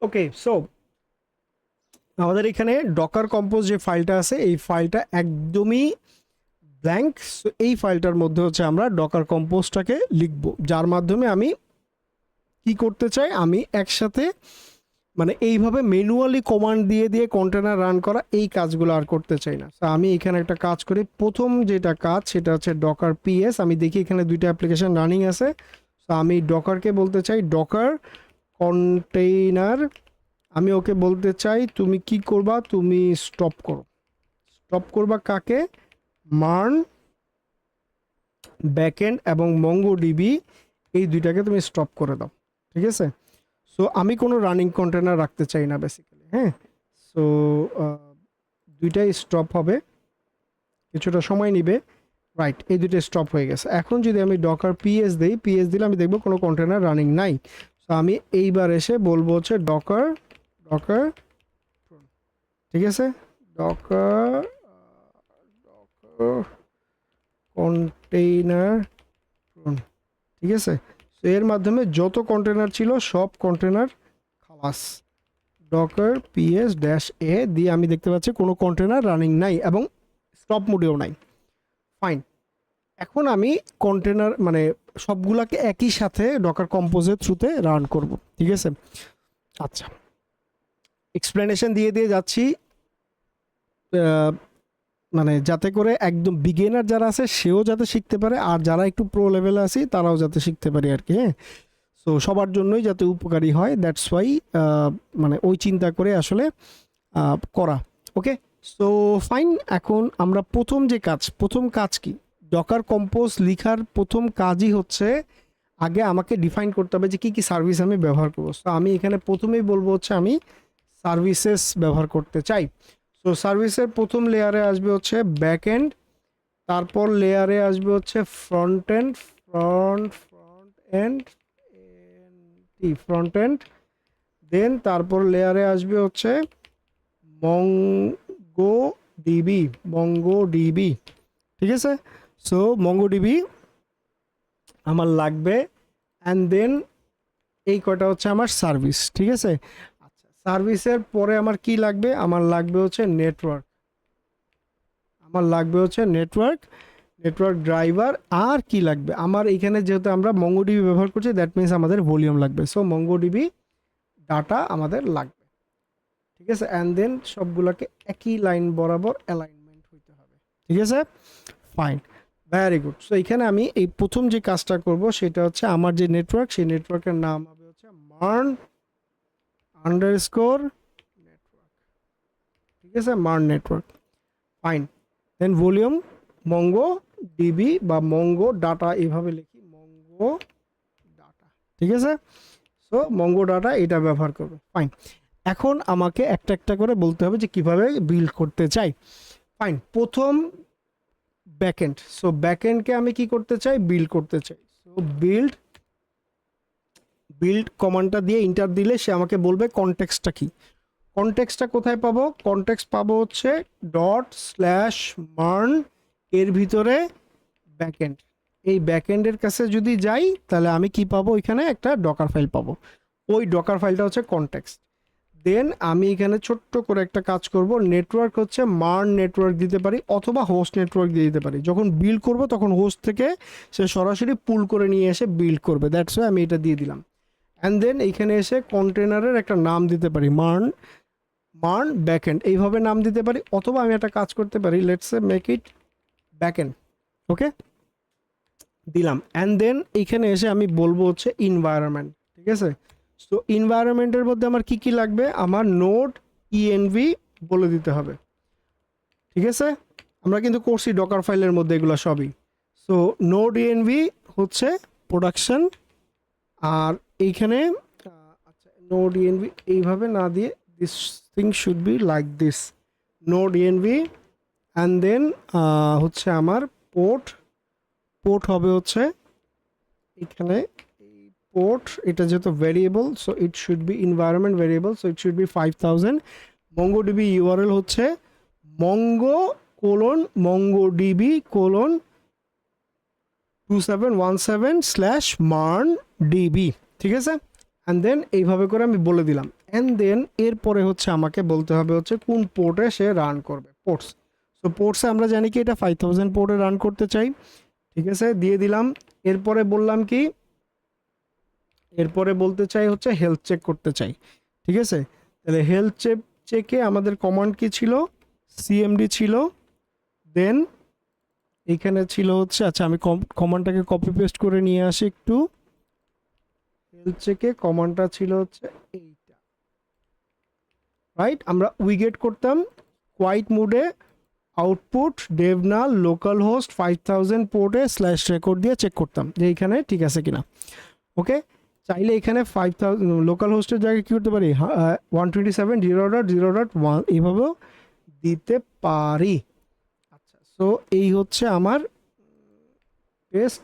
ওকে, so আমাদের এখানে Docker compose যে ফাইলটা আছে এই ফাইলটা একদমই ব্ল্যাঙ্ক। সো এই ফাইলটার মধ্যে হচ্ছে আমরা ডকার কম্পোজটাকে লিখব, যার মাধ্যমে আমি কি করতে চাই, আমি একসাথে মানে এইভাবে ম্যানুয়ালি কমান্ড দিয়ে দিয়ে কন্টেনার রান করা এই কাজগুলো আর করতে চাই না। তো আমি এখানে একটা কাজ করি, প্রথম যেটা কাজ সেটা হচ্ছে ডকার পিএস। আমি দেখি এখানে দুইটা অ্যাপ্লিকেশন রানিং আছে। তো আমি ডকারকে বলতে চাই ডকার কন্টেইনার, আমি ওকে বলতে চাই তুমি কি করবা, তুমি স্টপ করো। স্টপ করবা কাকে? মার্ন ব্যাকএন্ড এবং মঙ্গোডিবি এই দুইটাকে তুমি স্টপ করে দাও, ঠিক আছে? সো আমি কোনো রানিং কন্টেনার রাখতে চাই না বেসিক্যালি, হ্যাঁ। সো দুইটাই স্টপ হবে, কিছুটা সময় নিবে, রাইট। এই দুইটা স্টপ হয়ে গেছে। এখন যদি আমি ডকার পিএস দিই, পিএস দিলে আমি দেখবো কোনো কন্টেনার রানিং নাই। সো আমি এইবার এসে বলবো হচ্ছে ডকার ডকার, ঠিক আছে, ডকার ডকার কন্টেইনার, ঠিক আছে। সো এর মাধ্যমে যত কন্টেনার ছিল সব কন্টেনার খালাস। ডকার পিএস ড্যাশ এ দিয়ে আমি দেখতে পাচ্ছি কোনো কন্টেনার রানিং নাই এবং স্টপ মোডেও নাই। ফাইন, এখন আমি কন্টেনার মানে সবগুলাকে একই সাথে ডকার কম্পোজের থ্রুতে রান করব, ঠিক আছে। আচ্ছা, এক্সপ্লেনেশন দিয়ে দিয়ে যাচ্ছি মানে যাতে করে একদম বিগিনার যারা আছে সেও যাতে শিখতে পারে, আর যারা একটু প্রো লেভেলে আছে তারাও যাতে শিখতে পারে আর কি, হ্যাঁ। সো সবার জন্যই যাতে উপকারী হয়, দ্যাটস ওয়াই মানে ওই চিন্তা করে আসলে করা। ওকে, সো ফাইন। এখন আমরা প্রথম কাজ কি, ডকার কম্পোজ লিখার প্রথম কাজই হচ্ছে আগে আমাকে ডিফাইন করতে হবে যে কী কী সার্ভিস আমি ব্যবহার করবো। সো আমি এখানে প্রথমেই বলবো হচ্ছে আমি সার্ভিসেস ব্যবহার করতে চাই। সো সার্ভিসের প্রথম লেয়ারে আসবে হচ্ছে ব্যাক এন্ড, তারপর লেয়ারে আসবে হচ্ছে ফ্রন্ট এন্ড, দেন তারপর লেয়ারে আসবে হচ্ছে মঙ্গোডিবি, ঠিক আছে। সো মঙ্গোডিবি আমার লাগবে, অ্যান্ড দেন এই কয়টা হচ্ছে আমার সার্ভিস, ঠিক আছে। আচ্ছা, সার্ভিসের পরে আমার কি লাগবে, আমার লাগবে হচ্ছে নেটওয়ার্ক ড্রাইভার। আর কি লাগবে আমার এখানে, যেহেতু আমরা মঙ্গোডিবি ব্যবহার করছি দ্যাট মিনস আমাদের ভলিউম লাগবে। সো মঙ্গোডিবি ডাটা আমাদের লাগবে, ঠিক আছে। অ্যান্ড দেন সবগুলোকে একই লাইন বরাবর অ্যালাইনমেন্ট হইতে হবে, ঠিক আছে। Fine, very good. সো এখানে আমি এই প্রথম যে কাজটা করব সেটা হচ্ছে আমার যে নেটওয়ার্ক, সেই নেটওয়ার্কের নাম হবে হচ্ছে মার্ন আন্ডারস্কোর নেটওয়ার্ক, ঠিক আছে, মার্ন নেটওয়ার্ক। ফাইন, দেন ভলিউম মঙ্গো ডিবি বা মঙ্গো ডাটা, এইভাবে লিখি মঙ্গো ডাটা, ঠিক আছে। সো মঙ্গো ডাটা এটা ব্যবহার করবে। ফাইন, এখন আমাকে একটা একটা করে বলতে হবে যে কিভাবে বিল্ড করতে চাই। ফাইন, প্রথম ব্যাকএন্ড। সো ব্যাকএন্ডকে আমি কি করতে চাই, বিল্ড করতে চাই। সো বিল্ড কমান্ডটা দিয়ে ইন্টার দিলে সে আমাকে বলবে কনটেক্সটটা কি। কনটেক্সটটা কোথায় পাবো, কনটেক্সট পাবো হচ্ছে ./মার্ন এর ভিতরে ব্যাকএন্ড। এই ব্যাকএন্ডের কাছে যদি যাই তাহলে আমি কি পাবো, এখানে একটা ডকার ফাইল পাবো, ওই ডকার ফাইলটা হচ্ছে কনটেক্সট। দেন আমি এখানে ছোট্ট করে একটা কাজ করব, নেটওয়ার্ক হচ্ছে মার্ন নেটওয়ার্ক দিতে পারি অথবা হোস্ট নেটওয়ার্ক দিয়ে দিতে পারি। যখন বিল্ড করব তখন হোস্ট থেকে সে সরাসরি পুল করে নিয়ে এসে বিল্ড করবে, দ্যাটস ওয়াই আমি এটা দিয়ে দিলাম। অ্যান্ড দেন এইখানে এসে কন্টেনারের একটা নাম দিতে পারি, মার্ন ব্যাকএন্ড, এইভাবে নাম দিতে পারি। অথবা আমি একটা কাজ করতে পারি, let's say make it backend, okay, দিলাম। অ্যান্ড দেন এইখানে এসে আমি বলবো হচ্ছে ইনভায়রনমেন্ট, ঠিক আছে। সো ইনভায়রনমেন্টের মধ্যে আমার কি কি লাগবে, আমার নোড ইএনভি বলে দিতে হবে, ঠিক আছে। আমরা কিন্তু করছি ডকার ফাইলের মধ্যে এগুলো সবই। সো নোড ইএনভি হচ্ছে প্রোডাকশন, আর এইখানে আচ্ছা নোড ইএনভি এইভাবে না দিয়ে this thing should be like this, node ENV. And then হচ্ছে আমার পোর্ট হবে হচ্ছে এখানে পোর্ট, এটা যেহেতু variable so it should be environment variable, so it should be 5000। MongoDB URL হচ্ছে mongodb : 2717/marndb, ঠিক আছে। অ্যান্ড দেন এইভাবে করে আমি বলে দিলাম। অ্যান্ড দেন এরপরে হচ্ছে আমাকে বলতে হবে হচ্ছে কোন পোর্টে সে রান করবে, পোর্টস। সো পোর্টসে আমরা জানি কি এটা 5000 পোর্টে রান করতে চাই, ঠিক আছে, দিয়ে দিলাম। এরপরে বললাম কি, এরপরে বলতে চাই হচ্ছে হেলথ চেক করতে চাই, ঠিক আছে। তাহলে হেলথ চেকে আমাদের কমান্ড কি ছিল, সিএমডি ছিল। দেন এইখানে ছিল হচ্ছে, আচ্ছা আমি কমান্ডটাকে কপি পেস্ট করে নিয়ে আসি একটু। হেলথ চেকে কমান্ডটা ছিল হচ্ছে এইটা, রাইট। আমরা উইগেট করতাম কোয়াইট মোডে আউটপুট ডেভনাল লোকাল হোস্ট 5000 পোর্টে /record দিয়ে চেক করতাম যে এইখানে ঠিক আছে কিনা। ওকে, চাইলে এখানে 5000 লোকাল হোস্টের জায়গায় কী করতে পারি, 127.0.0.1 এইভাবেও দিতে পারি। আচ্ছা, সো এই হচ্ছে আমার টেস্ট,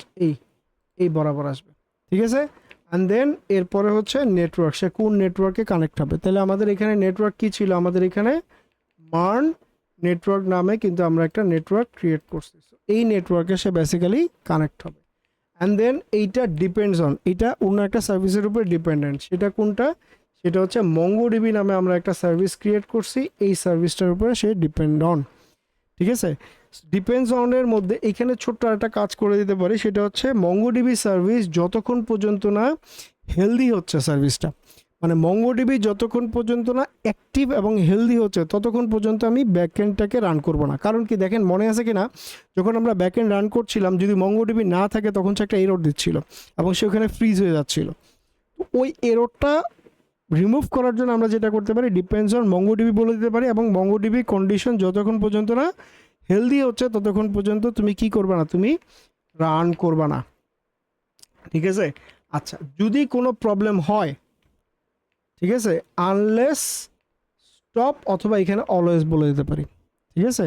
এই বরাবর আসবে, ঠিক আছে। অ্যান্ড দেন এরপরে হচ্ছে নেটওয়ার্ক, সে কোন নেটওয়ার্কে কানেক্ট হবে। তাহলে আমাদের এখানে নেটওয়ার্ক কী ছিল, আমাদের এখানে মার্ন নেটওয়ার্ক নামে কিন্তু আমরা একটা নেটওয়ার্ক ক্রিয়েট করছি। এই নেটওয়ার্কে সে বেসিক্যালি কানেক্ট হবে। অ্যান্ড দেন এইটা ডিপেন্ডস অন, এটা অন্য একটা সার্ভিসের উপর ডিপেন্ডেন্ট। সেটা কোনটা, সেটা হচ্ছে মঙ্গোডিবি নামে আমরা একটা সার্ভিস ক্রিয়েট করছি, এই সার্ভিসটার উপরে সে ডিপেন্ড অন, ঠিক আছে। ডিপেন্ডস অনের মধ্যে এখানে ছোট্ট একটা কাজ করে দিতে পারি, সেটা হচ্ছে মঙ্গোডিবি সার্ভিস যতক্ষণ পর্যন্ত না হেলদি হচ্ছে সার্ভিসটা, মানে মঙ্গোডিবি যতক্ষণ পর্যন্ত না অ্যাক্টিভ এবং হেলদি হচ্ছে ততক্ষণ পর্যন্ত আমি ব্যাকএন্ডটাকে রান করব না। কারণ কি দেখেন, মনে আছে কি না, যখন আমরা ব্যাকএন্ড রান করছিলাম যদি মঙ্গোডিবি না থাকে তখন সে একটা এরর দিচ্ছিল এবং সে ওখানে ফ্রিজ হয়ে যাচ্ছিল। ওই এররটা রিমুভ করার জন্য আমরা যেটা করতে পারি, ডিপেন্ডস অন মঙ্গোডিবি বলে দিতে পারি, এবং মঙ্গোডিবি কন্ডিশন যতক্ষণ পর্যন্ত না হেলদি হচ্ছে ততক্ষণ পর্যন্ত তুমি কি করবে না, তুমি রান করবে না, ঠিক আছে। আচ্ছা, যদি কোনো প্রবলেম হয়, ঠিক আছে, আনলেস স্টপ অথবা এখানে অলওয়েজ বলে দিতে পারি, ঠিক আছে।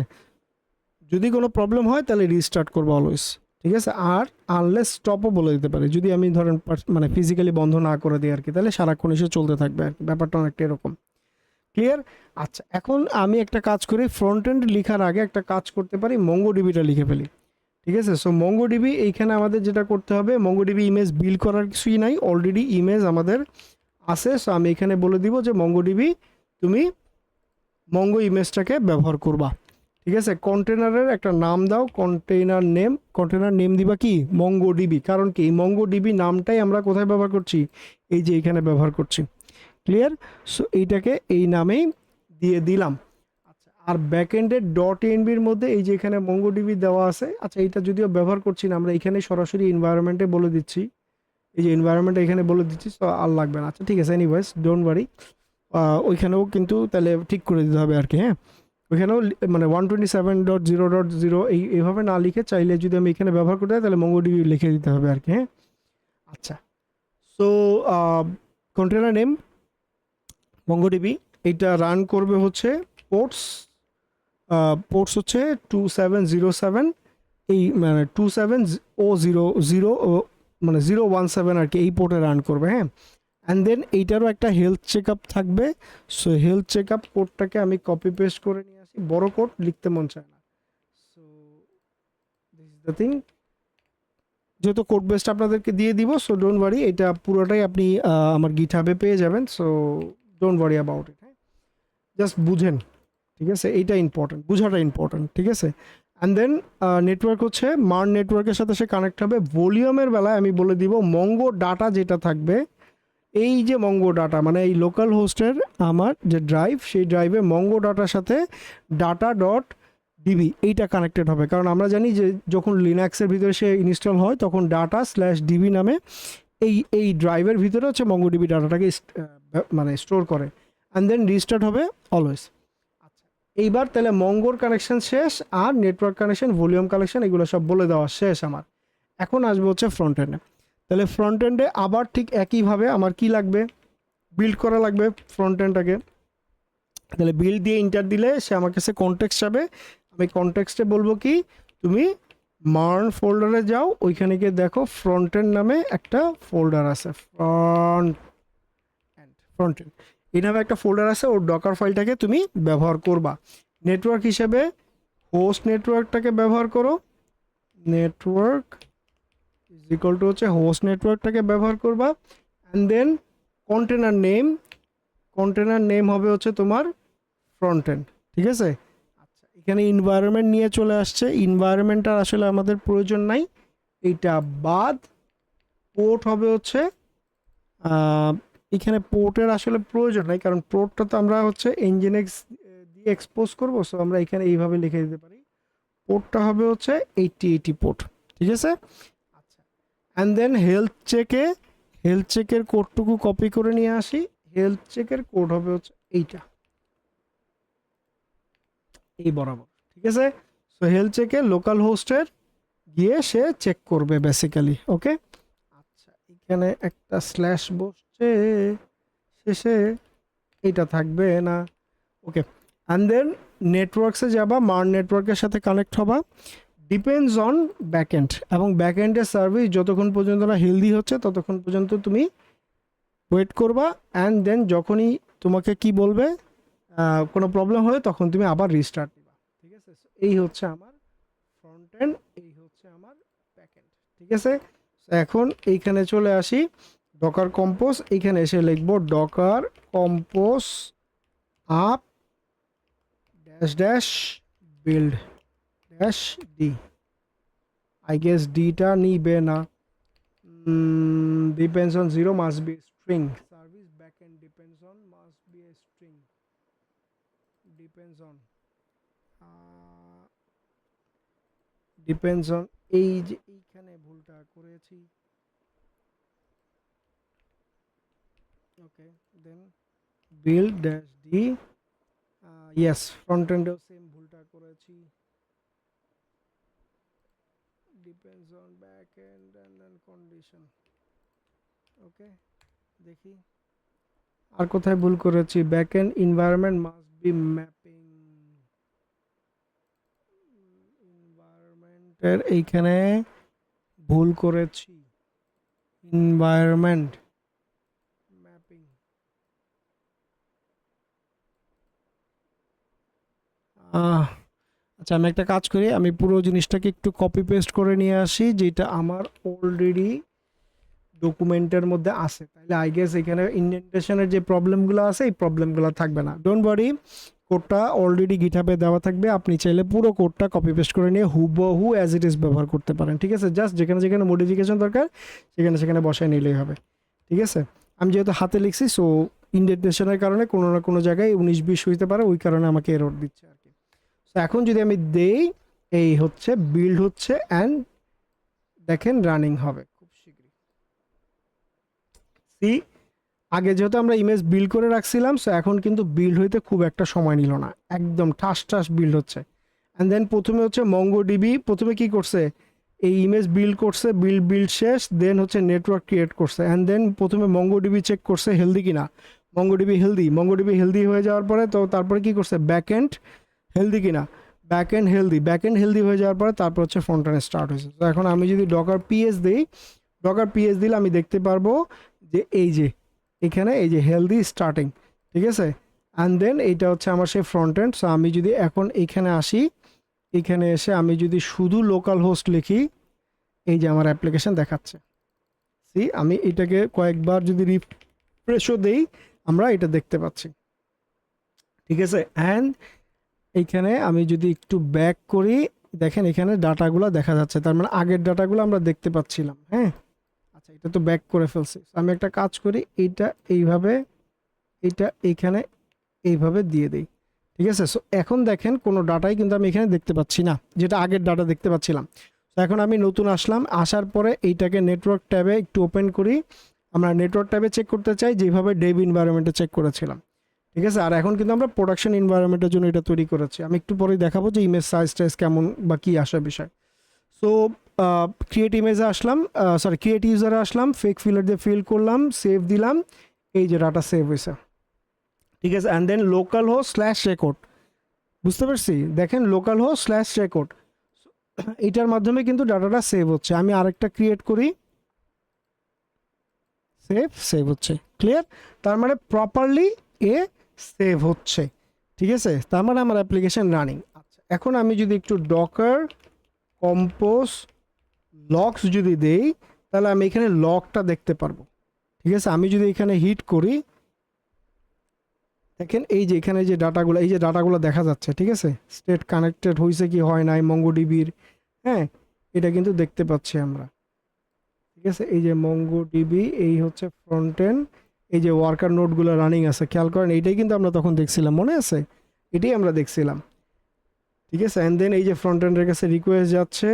যদি কোনো প্রবলেম হয় তাহলে রিস্টার্ট করবো অলওয়েজ, ঠিক আছে। আর আনলেস স্টপও বলে দিতে পারি, যদি আমি ধরেন মানে ফিজিক্যালি বন্ধ না করে দিই আর কি, তাহলে সারাক্ষণ এসে চলতে থাকবে আর কি, ব্যাপারটা অনেকটা এরকম, ক্লিয়ার। আচ্ছা, এখন আমি একটা কাজ করি, ফ্রন্ট এন্ড লিখার আগে একটা কাজ করতে পারি, মঙ্গোডিবিটা লিখে ফেলি, ঠিক আছে। সো মঙ্গোডিবি এইখানে আমাদের যেটা করতে হবে, মঙ্গোডিবি ইমেজ বিল্ড করার কিছুই নাই, অলরেডি ইমেজ আমাদের আছে। সো আমি এখানে বলে দিব যে মঙ্গোডিবি তুমি মঙ্গো ইমেজটাকে ব্যবহার করবা, ঠিক আছে। কন্টেনারের একটা নাম দাও, কন্টেনার নেম দিবা কি, মঙ্গোডিবি। কারণ কি, এই মঙ্গোডিবি নামটাই আমরা কোথায় ব্যবহার করছি, এই যে এখানে ব্যবহার করছি, ক্লিয়ার। সো এইটাকে এই নামেই দিয়ে দিলাম। আচ্ছা, আর ব্যাকএন্ডের .env-র মধ্যে এই যে এখানে মঙ্গোডিবি দেওয়া আছে। আচ্ছা, এইটা যদিও ব্যবহার করছি না, আমরা এখানে সরাসরি এনভায়রনমেন্টে বলে দিচ্ছি, এই যে এনভায়রনমেন্টে এখানে বলে দিচ্ছি, তো আর লাগবে না। আচ্ছা ঠিক আছে, এনিওয়েজ ডোন্ট ওয়ারি, ওইখানেও কিন্তু তাহলে ঠিক করে দিতে হবে আর কি, হ্যাঁ। ওইখানেও মানে 127.0.0 এইভাবে না লিখে, চাইলে যদি আমি এখানে ব্যবহার করতে হয় তাহলে মঙ্গোডিবি লিখে দিতে হবে আর কি, হ্যাঁ। আচ্ছা, সো কন্টেনার নেম মঙ্গোডিবি, এইটা রান করবে হচ্ছে পোর্টস হচ্ছে 2707, এই মানে 27000 মানে 017 আর কি, এই পোর্টে রান করবে, হ্যাঁ। অ্যান্ড দেন এইটারও একটা হেলথ চেক আপ থাকবে। সো হেলথ চেক আপ কোডটাকে আমি কপি পেস্ট করে নিয়ে আসি, বড় কোড লিখতে মন চায় না। So this is the thing, যেহেতু কোড বেসটা আপনাদেরকে দিয়ে দিব, সো ডোন্ট ওয়ারি, এটা পুরোটাই আপনি আমার গিটহাবে পেয়ে যাবেন। So don't worry about it, হ্যাঁ, জাস্ট বুঝেন, ঠিক আছে। এইটা ইম্পর্টেন্ট, বুঝাটা ইম্পর্টেন্ট, ঠিক আছে। অ্যান্ড দেন নেটওয়ার্ক হচ্ছে মার্ন নেটওয়ার্কের সাথে সে কানেক্ট হবে। ভলিউমের বেলায় আমি বলে দিব মঙ্গো ডাটা যেটা থাকবে, এই যে মঙ্গো ডাটা মানে এই লোকাল হোস্টের আমার যে ড্রাইভ, সেই ড্রাইভে মঙ্গো ডাটার সাথে data.db এইটা কানেক্টেড হবে। কারণ আমরা জানি যে যখন লিনাক্সের ভিতরে সে ইনস্টল হয় তখন data/db নামে এই ড্রাইভের ভিতরে হচ্ছে মঙ্গোডিবি ডাটাটাকে মানে স্টোর করে। অ্যান্ড দেন রিস্টার্ট হবে অলওয়েজ। আচ্ছা, এইবার তাহলে মঙ্গোর কানেকশন শেষ, আর নেটওয়ার্ক কানেকশন, ভলিউম কানেকশন, এগুলো সব বলে দেওয়া শেষ আমার। এখন আসবে হচ্ছে ফ্রন্ট এন্ডে। তাহলে ফ্রন্ট এন্ডে আবার ঠিক একইভাবে আমার কি লাগবে, বিল্ড করা লাগবে ফ্রন্ট এন্ডটাকে। তাহলে বিল্ড দিয়ে ইন্টার দিলে সে আমার কাছে কনটেক্সট যাবে। আমি কনটেক্সটে বলবো কি, তুমি মার্ন ফোল্ডারে যাও, ওইখানে গিয়ে দেখো ফ্রন্ট এন্ড নামে একটা ফোল্ডার আছে, ফ্রন্ট এন্ড এই নামে একটা ফোল্ডার আছে, ওর ডকার ফাইলটাকে তুমি ব্যবহার করবা। নেটওয়ার্ক হিসেবে হোস্ট নেটওয়ার্কটাকে ব্যবহার করো, নেটওয়ার্ক ইজ ইকুয়াল টু হচ্ছে হোস্ট নেটওয়ার্কটাকে ব্যবহার করবা অ্যান্ড দেন কন্টেনার নেম হবে হচ্ছে তোমার ফ্রন্ট এন্ড, ঠিক আছে। আচ্ছা, এখানে এনভায়রনমেন্ট নিয়ে চলে আসছে, এনভায়রনমেন্টটার আসলে আমাদের প্রয়োজন নাই, এইটা বাদ। পোর্ট হবে হচ্ছে এখানে পোর্টের আসলে প্রয়োজন নাই, কারণ পোর্টটা তো আমরা হচ্ছে nginx দিয়ে এক্সপোজ করবো, সো আমরা এখানে এইভাবে লিখে দিতে পারি। পোর্টটা হবে হচ্ছে 8080 পোর্ট, ঠিক আছে। আচ্ছা, অ্যান্ড দেন হেলথ চেকের কোডটুকু কপি করে নিয়ে আসি। হেলথ চেকের কোড হবে হচ্ছে এইটা, এই বরাবর, ঠিক আছে। সো হেলথ চেকে লোকাল হোস্টের গিয়ে সে চেক করবে বেসিক্যালি, ওকে। আচ্ছা, এখানে একটা স্ল্যাশ বসছে শেষে, এইটা থাকবে না, ওকে। অ্যান্ড দেন নেটওয়ার্কসে যাবা, মার নেটওয়ার্কের সাথে কানেক্ট হবা, ডিপেন্ডস অন ব্যাকএন্ড, এবং ব্যাকএন্ডের সার্ভিস যতক্ষণ পর্যন্ত না হেলদি হচ্ছে ততক্ষণ পর্যন্ত তুমি ওয়েট করবা। অ্যান্ড দেন যখনই তোমাকে কি বলবে কোনো প্রবলেম হয় তখন তুমি আবার রিস্টার্ট দিবা, ঠিক আছে। So, এই হচ্ছে আমার ফ্রন্ট এন্ড, এই হচ্ছে আমার ব্যাক এন্ড, ঠিক আছে। So, এখন এইখানে চলে আসি, ডকার কম্পোজ, এইখানে এসে লিখবো docker compose up dash dash build dash D. I guess ডিটা নিবে না, depends on 0 must be string, service backend depends on must be a string, depends on depends on, এই যে এইখানে ভুলটা করেছি, ওকে। দেন build dash d, yes, front end এও same ভুলটা করেছি, depends on backend and then condition, ওকে। দেখি আর কোথায় ভুল করেছি, backend environment must be mapping, এনভায়রনমেন্টের এইখানে ভুল করেছি, এনভায়রনমেন্ট ম্যাপিং, আচ্ছা আমি একটা কাজ করি, আমি পুরো জিনিসটাকে একটু কপি পেস্ট করে নিয়ে আসি যেটা আমার অলরেডি ডকুমেন্টের মধ্যে আছে, তাহলে আই গেস এখানে ইন্ডেন্টেশনের যে প্রবলেমগুলো আছে এই প্রবলেমগুলো থাকবে না। ডোন্ট ওয়ারি, কোডটা অলরেডি গিটহাবে দেওয়া থাকবে, আপনি চাইলে পুরো কোডটা কপি পেস্ট করে নিয়ে হুবহু অ্যাজ ইট ইজ ব্যবহার করতে পারেন, ঠিক আছে। জাস্ট যেখানে যেখানে মডিফিকেশন দরকার সেখানে সেখানে বসায় নিলেই হবে, ঠিক আছে। আমি যেহেতু হাতে লিখছি, সো ইন্ডেন্টেশনের কারণে কোনো না কোনো জায়গায় 19-20 হইতে পারে, ওই কারণে আমাকে এরর দিচ্ছে আর কি। সো এখন যদি আমি দেই, এই হচ্ছে বিল্ড হচ্ছে, অ্যান্ড দেখেন রানিং হবে খুব শীঘ্রই। সি, আগে যেহেতু আমরা ইমেজ বিল্ড করে রাখছিলাম, সো এখন কিন্তু বিল্ড হইতে খুব একটা সময় নিল না, একদম ঠাস ঠাস বিল্ড হচ্ছে। অ্যান্ড দেন প্রথমে হচ্ছে মঙ্গোডিবি প্রথমে কি করছে, এই ইমেজ বিল্ড করছে, বিল্ড শেষ, দেন হচ্ছে নেটওয়ার্ক ক্রিয়েট করছে, অ্যান্ড দেন প্রথমে মঙ্গোডিবি চেক করছে হেলদি কিনা, মঙ্গোডিবি হেলদি হয়ে যাওয়ার পরে তো তারপরে কি করছে, ব্যাকএন্ড হেলদি কিনা, ব্যাকএন্ড হেলদি হয়ে যাওয়ার পরে তারপর হচ্ছে ফ্রন্ট এন্ড স্টার্ট হয়েছে। তো এখন আমি যদি ডকার পিএস দিই, ডকার পিএস দিলে আমি দেখতে পারবো যে এই যে এখানে এই যে হেলদি স্টার্টিং, ঠিক আছে। অ্যান্ড দেন এইটা হচ্ছে আমার সেই ফ্রন্ট এন্ড। সো আমি যদি এখন এইখানে আসি, এখানে এসে আমি যদি শুধু লোকাল হোস্ট লিখি, এই যে আমার অ্যাপ্লিকেশন দেখাচ্ছে। সি, আমি এটাকে কয়েকবার যদি রিফ্রেশও দেই আমরা এটা দেখতে পাচ্ছি, ঠিক আছে। অ্যান্ড এইখানে আমি যদি একটু ব্যাক করি, দেখেন এখানে ডাটাগুলো দেখা যাচ্ছে, তার মানে আগের ডাটাগুলো আমরা দেখতে পাচ্ছিলাম, হ্যাঁ। আচ্ছা, এটা তো ব্যাক করে ফেলছি, আমি একটা কাজ করি, এইটা এইভাবে, এইটা এইখানে এইভাবে দিয়ে দিই, ঠিক আছে। সো এখন দেখেন কোনো ডাটাই কিন্তু আমি এখানে দেখতে পাচ্ছি না, যেটা আগের ডাটা দেখতে পাচ্ছিলাম। তো এখন আমি নতুন আসলাম, আসার পরে এইটাকে নেটওয়ার্ক ট্যাবে একটু ওপেন করি, আমরা নেটওয়ার্ক ট্যাবে চেক করতে চাই যেভাবে ডেভ এনভায়রনমেন্টে চেক করেছিলাম, ঠিক আছে। আর এখন কিন্তু আমরা প্রোডাকশন এনভায়রনমেন্টের জন্য এটা তৈরি করেছি, আমি একটু পরেই দেখাবো যে ইমেজ সাইজ টাইজ কেমন বা কী আসার বিষয়। সো ক্রিয়েট ইমেজে আসলাম, ক্রিয়েট ইউজারে আসলাম, ফেক ফিলার দিয়ে ফিল করলাম, সেভ দিলাম, এই যে ডাটা সেভ হয়েছে, ঠিক আছে। And then local host slash record, বুঝতে পারছি, দেখেন লোকাল হোস্ট স্ল্যাশ রেকর্ড, এইটার মাধ্যমে কিন্তু ডাটাটা সেভ হচ্ছে। আমি আরেকটা ক্রিয়েট করি, সেভ হচ্ছে, ক্লিয়ার। তার মানে প্রপারলি এ সেভ হচ্ছে, ঠিক আছে, তার মানে আমার অ্যাপ্লিকেশন রানিং। আচ্ছা, এখন আমি যদি একটু ডকার কম্পোজ লকস যদি দেই তাহলে আমি এখানে লকটা দেখতে পারবো। ঠিক আছে, আমি যদি এখানে হিট করি, দেখেন এই যে এখানে যে ডাটাগুলো, এই যে ডাটাগুলো দেখা যাচ্ছে। ঠিক আছে, স্টেট কানেক্টেড হয়েছে কি হয় নাই মঙ্গোডিবির, হ্যাঁ এটা কিন্তু দেখতে পাচ্ছি আমরা। ঠিক আছে, এই যে মঙ্গোডিবি, এই হচ্ছে ফ্রন্ট এন্ড, এই যে ওয়ার্কার নোটগুলো রানিং আছে, খেয়াল করেন এইটাই কিন্তু আমরা তখন দেখছিলাম, মনে আছে, এটাই আমরা দেখছিলাম। ঠিক আছে, অ্যান্ড দেন এই যে ফ্রন্ট এন্ডের কাছে রিকোয়েস্ট যাচ্ছে,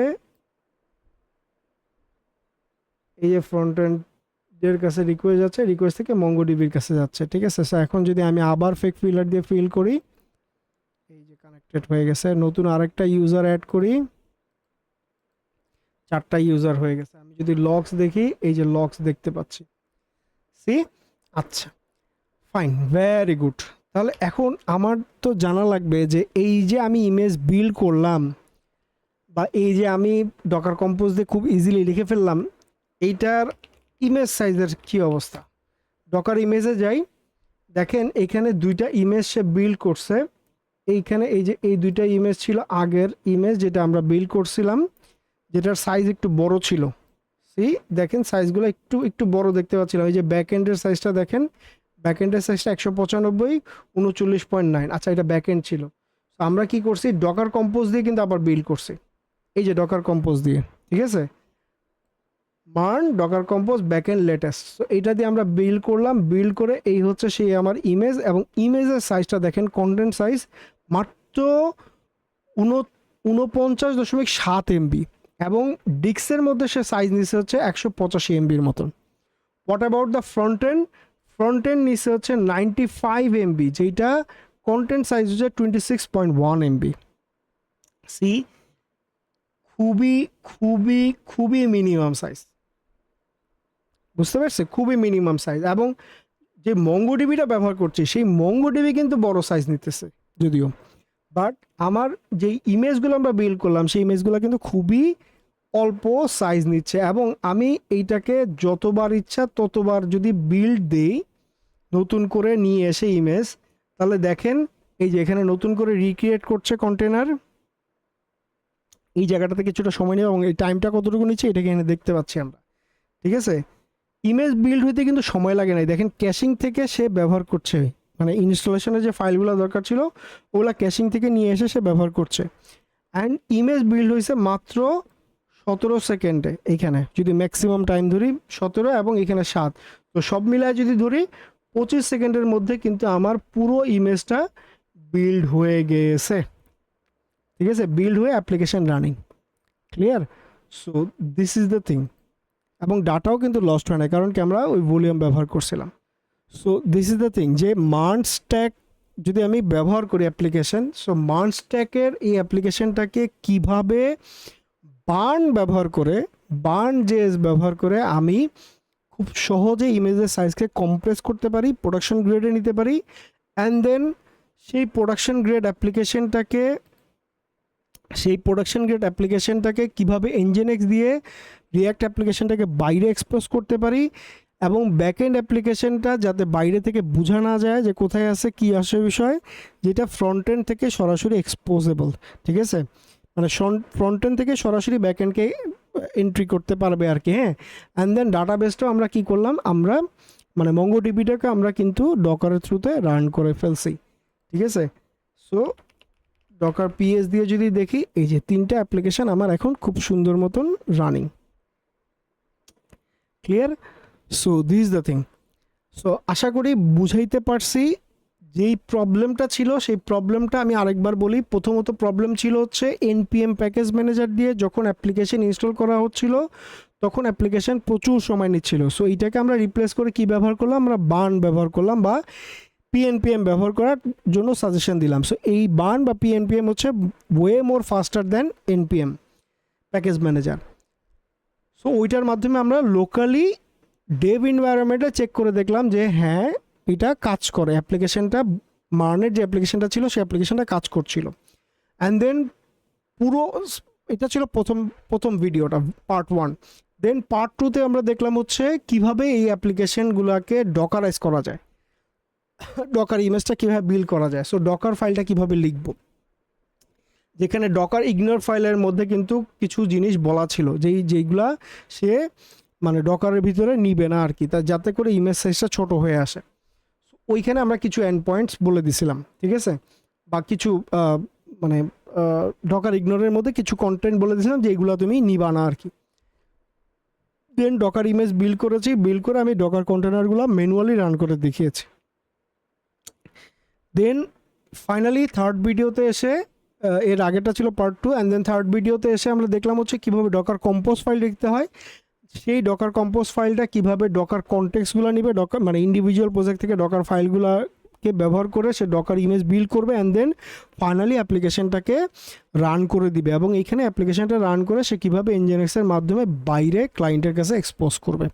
এই যে ফ্রন্ট এন্ডের কাছে রিকোয়েস্ট যাচ্ছে, রিকোয়েস্ট থেকে মঙ্গোডিবির কাছে যাচ্ছে। ঠিক আছে, সো এখন যদি আমি আবার ফেক ফিলার দিয়ে ফিল করি, এই যে কানেক্টেড হয়ে গেছে, নতুন আরেকটা ইউজার অ্যাড করি, 4টা ইউজার হয়ে গেছে। আমি যদি লগস দেখি, এই যে লগস দেখতে পাচ্ছি, সি। আচ্ছা, ফাইন, ভেরি গুড। তাহলে এখন আমার তো জানা লাগবে যে এই যে আমি ইমেজ বিল্ড করলাম, বা এই যে আমি ডকার কম্পোজ দিয়ে খুব ইজিলি লিখে ফেললাম, এইটার ইমেজ সাইজের কি অবস্থা। ডকার ইমেজে যাই, দেখেন এখানে 2টা ইমেজ সে বিল্ড করছে। এইখানে এই যে এই 2টা ইমেজ ছিল আগের ইমেজ যেটা আমরা বিল্ড করছিলাম, যেটার সাইজ একটু বড় ছিল। সি, দেখেন সাইজগুলো একটু একটু বড় দেখতে পাচ্ছিলাম। এই যে ব্যাক এন্ডের সাইজটা দেখেন, ব্যাক এন্ডের সাইজটা 195 39.9। আচ্ছা, এটা ব্যাক এন্ড ছিল। তো আমরা কি করছি, ডকার কম্পোজ দিয়ে কিন্তু আবার বিল্ড করছি, এই যে ডকার কম্পোজ দিয়ে। ঠিক আছে, মান Docker compose back end latest, তো এইটা দিয়ে আমরা বিল্ড করলাম। বিল্ড করে এই হচ্ছে সেই আমার ইমেজ, এবং ইমেজের সাইজটা দেখেন, কন্টেন্ট সাইজ মাত্র 49.7 এমবি, এবং ডিক্সের মধ্যে সে সাইজ নিচ্ছে হচ্ছে 185 এমবির মতন। What about the front end, front end নিচ্ছে হচ্ছে 95 এমবি, যেটা কন্টেন্ট সাইজ হচ্ছে 26.1 এমবি। সি, খুবই খুবই খুবই মিনিমাম সাইজ, বুঝতে পারছে, খুবই মিনিমাম সাইজ। এবং যে মঙ্গোডিবিটা ব্যবহার করছি, সেই মঙ্গোডিবি কিন্তু বড় সাইজ নিতেছে যদিও, বাট আমার যে ইমেজগুলো আমরা বিল্ড করলাম, সেই ইমেজগুলো কিন্তু খুবই অল্প সাইজ নিচ্ছে। এবং আমি এইটাকে যতবার ইচ্ছা ততবার যদি বিল্ড দিই, নতুন করে নিয়ে এসে ইমেজ, তাহলে দেখেন এই যে এখানে নতুন করে রিক্রিয়েট করছে কন্টেনার, এই জায়গাটাতে কিছুটা সময় নেই, এবং এই টাইমটা কতটুকু নিচ্ছে এটাকে এখানে দেখতে পাচ্ছি আমরা। ঠিক আছে, ইমেজ বিল্ড হইতে কিন্তু সময় লাগে নাই, দেখেন ক্যাশিং থেকে সে ব্যবহার করছে, মানে ইনস্টলেশনের যে ফাইলগুলো দরকার ছিল ওগুলো ক্যাশিং থেকে নিয়ে এসে সে ব্যবহার করছে। অ্যান্ড ইমেজ বিল্ড হয়েছে মাত্র 17 সেকেন্ডে। এইখানে যদি ম্যাক্সিমাম টাইম ধরি 17, এবং এখানে 7, তো সব মিলায় যদি ধরি 25 সেকেন্ডের মধ্যে কিন্তু আমার পুরো ইমেজটা বিল্ড হয়ে গেছে। ঠিক আছে, বিল্ড হয়ে application running, clear. So this is the thing. এবং ডাটাও কিন্তু লস্ট হয় না, কারণ কি আমরা ওই ভলিউম ব্যবহার করছিলাম। So this is the thing, যে মার্ন স্ট্যাক যদি আমি ব্যবহার করি অ্যাপ্লিকেশন, সো মার্ন স্ট্যাকের এই অ্যাপ্লিকেশনটাকে কিভাবে বার্ন ব্যবহার করে, বার্ন জেএস ব্যবহার করে আমি খুব সহজে ইমেজের সাইজকে কম্প্রেস করতে পারি, প্রোডাকশন গ্রেডে নিতে পারি, অ্যান্ড দেন সেই প্রোডাকশন গ্রেড অ্যাপ্লিকেশনটাকে কীভাবে এনজিএনএক্স দিয়ে রিয়াক্ট অ্যাপ্লিকেশনটাকে বাইরে এক্সপোজ করতে পারি, এবং ব্যাকএন্ড অ্যাপ্লিকেশনটা যাতে বাইরে থেকে বোঝা না যায় যে কোথায় আছে কী আসে বিষয়, যেটা ফ্রন্ট এন্ড থেকে সরাসরি এক্সপোজেবল। ঠিক আছে, মানে ফ্রন্ট এন্ড থেকে সরাসরি ব্যাকএন্ডকে এন্ট্রি করতে পারবে আর কি। হ্যাঁ, অ্যান্ড দেন ডাটাবেসটাও আমরা কি করলাম, আমরা মানে মঙ্গোডিবিটাকে আমরা কিন্তু ডকারের থ্রুতে রান করে ফেলছি। ঠিক আছে, সো ডকার পিএস দিয়ে যদি দেখি, এই যে 3টা অ্যাপ্লিকেশান আমার এখন খুব সুন্দর মতন running, clear. So this is the thing. So আশা করি বুঝাইতে পারছি। যেই প্রবলেমটা ছিল সেই প্রবলেমটা আমি আরেকবার বলি। প্রথমত প্রবলেম ছিল হচ্ছে এনপিএম প্যাকেজ ম্যানেজার দিয়ে যখন অ্যাপ্লিকেশন ইনস্টল করা হচ্ছিল তখন অ্যাপ্লিকেশন প্রচুর সময় নিচ্ছিল। সো এইটাকে আমরা রিপ্লেস করে কি ব্যবহার করলাম, আমরা বার্ন ব্যবহার করলাম, বা পিএনপিএম ব্যবহার করার জন্য সাজেশন দিলাম। সো এই বার্ন বা পিএনপিএম হচ্ছে ওয়ে মোর ফাস্টার than npm package manager. So ওইটার মাধ্যমে আমরা লোকালি ডেভ এনভায়রনমেন্টে চেক করে দেখলাম যে হ্যাঁ এটা কাজ করে, অ্যাপ্লিকেশনটা মার্নের যে অ্যাপ্লিকেশনটা ছিল সেই অ্যাপ্লিকেশনটা কাজ করছিল। অ্যান্ড দেন পুরো এটা ছিল প্রথম ভিডিওটা, পার্ট 1। দেন পার্ট 2তে আমরা দেখলাম হচ্ছে কিভাবে এই অ্যাপ্লিকেশনগুলোকে ডকারাইজ করা যায়, ডকার ইমেজটা কীভাবে বিল্ড করা যায়, সো ডকার ফাইলটা কীভাবে লিখব। যেখানে ডকার ইগনোর ফাইলের মধ্যে কিন্তু কিছু জিনিস বলা ছিল যেইগুলা সে মানে ডকারের ভিতরে নিবে না আর কি, তা যাতে করে ইমেজ সাইজটা ছোট হয়ে আসে। ওইখানে আমরা কিছু এন্ড পয়েন্টস বলে দিছিলাম, ঠিক আছে, বা কিছু মানে ডকার ইগনোরের মধ্যে কিছু কন্টেন্ট বলে দিয়েছিলাম যে এইগুলো তুমি নিবা না আর কি। দেন ডকার ইমেজ বিল্ড করেছি, বিল্ড করে আমি ডকার কন্টেনারগুলো ম্যানুয়ালি রান করে দেখিয়েছি। দেন ফাইনালি থার্ড ভিডিওতে এসে এর আগেটা ছিল পার্ট 2, অ্যান্ড দেন থার্ড ভিডিওতে এসে আমরা দেখলাম হচ্ছে কীভাবে ডকার কম্পোজ ফাইল লিখতে হয়, সেই ডকার কম্পোজ ফাইলটা কীভাবে ডকার কনটেক্সটগুলো নিবে, ডকার মানে ইন্ডিভিজুয়াল প্রজেক্ট থেকে ডকার ফাইলগুলোকে ব্যবহার করে সে ডকার ইমেজ বিল্ড করবে, অ্যান্ড দেন ফাইনালি অ্যাপ্লিকেশনটাকে রান করে দিবে, এবং এইখানে অ্যাপ্লিকেশনটা রান করে সে কীভাবে এনজিএনএক্সের মাধ্যমে বাইরে ক্লায়েন্টের কাছে এক্সপোজ করবে।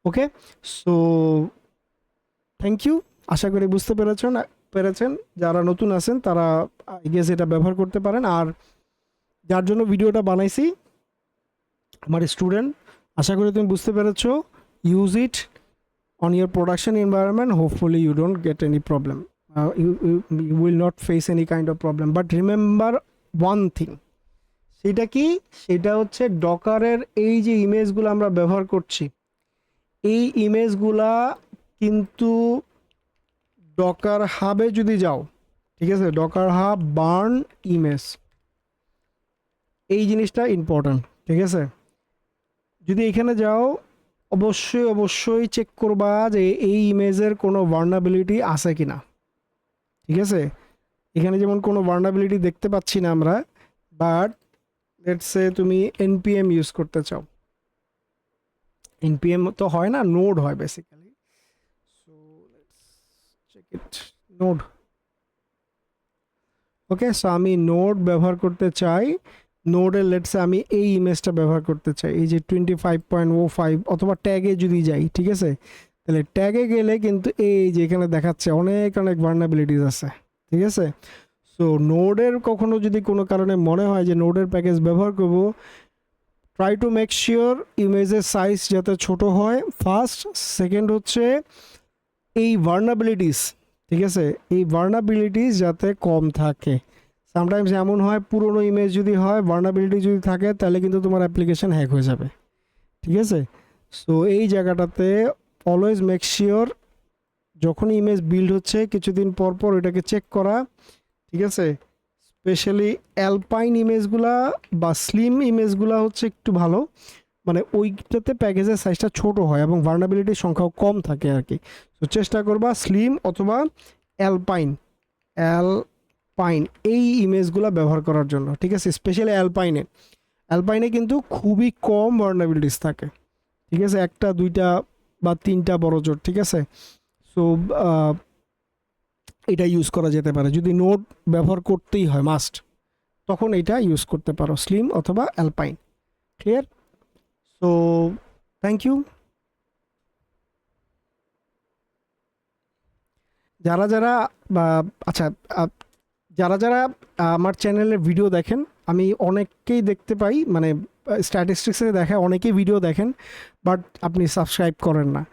ওকে, সো থ্যাংক ইউ, আশা করি বুঝতে পেরেছেন। যারা নতুন আছেন তারা আই গেস এটা ব্যবহার করতে পারেন। আর যার জন্য ভিডিওটা বানাইছি আমার স্টুডেন্ট, আশা করি তুমি বুঝতে পেরেছো। Use it on your production environment, hopefully you don't get any problem, you will not face any kind of problem, but remember one thing, সেটা কি, সেটা হচ্ছে ডকারের এই যে ইমেজগুলো আমরা ব্যবহার করছি, এই ইমেজগুলা কিন্তু ডকার হাবে যদি যাও, ঠিক আছে, ডকার হাব বার্ন ইমেজ, এই জিনিসটা ইম্পর্ট্যান্ট, ঠিক আছে। যদি এখানে যাও অবশ্যই চেক করবা যে এই ইমেজের কোনো ভার্নাবিলিটি আছে কি না, ঠিক আছে। এখানে যেমন কোনো ভার্নাবিলিটি দেখতে পাচ্ছি না আমরা, বাট লেটস সে তুমি npm ইউজ করতে চাও, npm তো হয় না, নোড হয় basically, so let's check it, node. Okay, so আমি নোড ব্যবহার করতে চাই, নোডের লেটসে আমি এই ইমেজটা ব্যবহার করতে চাই, এই যে 25.05, অথবা ট্যাগে যদি যাই, ঠিক আছে, তাহলে ট্যাগে গেলে কিন্তু এই যে এখানে দেখাচ্ছে অনেক ভার্নাবিলিটিস আছে, ঠিক আছে। সো নোডের কখনো যদি কোনো কারণে মনে হয় যে নোডের প্যাকেজ ব্যবহার করব, ট্রাই টু মেক শিওর ইমেজের সাইজ যাতে ছোট হয় ফার্স্ট, সেকেন্ড হচ্ছে এই ভার্নাবিলিটিস, ঠিক আছে, এই ভার্নাবিলিটিস যাতে কম থাকে। সামটাইমস এমন হয় পুরনো ইমেজ যদি হয়, ভার্নাবিলিটি যদি থাকে, তাহলে কিন্তু তোমার অ্যাপ্লিকেশন হ্যাক হয়ে যাবে, ঠিক আছে। সো এই জায়গাটাতে অলওয়েজ মেক শিওর যখন ইমেজ বিল্ড হচ্ছে কিছুদিন পর পর এটাকে চেক করা, ঠিক আছে। স্পেশালি অ্যালপাইন ইমেজগুলা বা স্লিম ইমেজগুলা হচ্ছে একটু ভালো, মানে ওইটাতে প্যাকেজের সাইজটা ছোট হয় এবং ভার্নাবিলিটির সংখ্যাও কম থাকে আর কি। তো চেষ্টা করবা স্লিম অথবা অ্যালপাইন এই ইমেজগুলো ব্যবহার করার জন্য, ঠিক আছে। স্পেশালি অ্যালপাইনে কিন্তু খুবই কম ভার্নাবিলিটিস থাকে, ঠিক আছে, একটা দুইটা বা তিনটা বড় জোর, ঠিক আছে। সো এটা ইউজ করা যেতে পারে, যদি নোড ব্যবহার করতেই হয় মাস্ট, তখন এটা ইউজ করতে পারো, স্লিম অথবা Alpine. Clear? So thank you. আচ্ছা, যারা আমার চ্যানেলের ভিডিও দেখেন, আমি অনেককেই দেখতে পাই, মানে স্ট্যাটিস্টিক্সে দেখে অনেকেই ভিডিও দেখেন, বাট আপনি সাবস্ক্রাইব করেন না।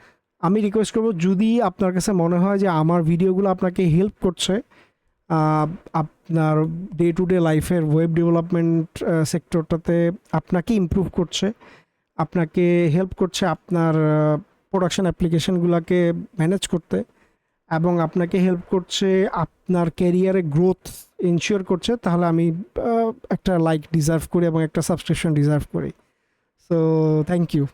আমি রিকোয়েস্ট করব, যদি আপনার কাছে মনে হয় যে আমার ভিডিওগুলো আপনাকে হেল্প করছে আপনার ডে টু ডে লাইফের ওয়েব ডেভেলপমেন্ট সেক্টরটাতে, আপনাকে ইমপ্রুভ করছে, আপনাকে হেল্প করছে আপনার প্রোডাকশন অ্যাপ্লিকেশনগুলোকে ম্যানেজ করতে, এবং আপনাকে হেল্প করছে আপনার ক্যারিয়ারে গ্রোথ ইনশিওর করছে, তাহলে আমি একটা লাইক ডিজার্ভ করি এবং একটা সাবস্ক্রিপশন ডিজার্ভ করি। So thank you.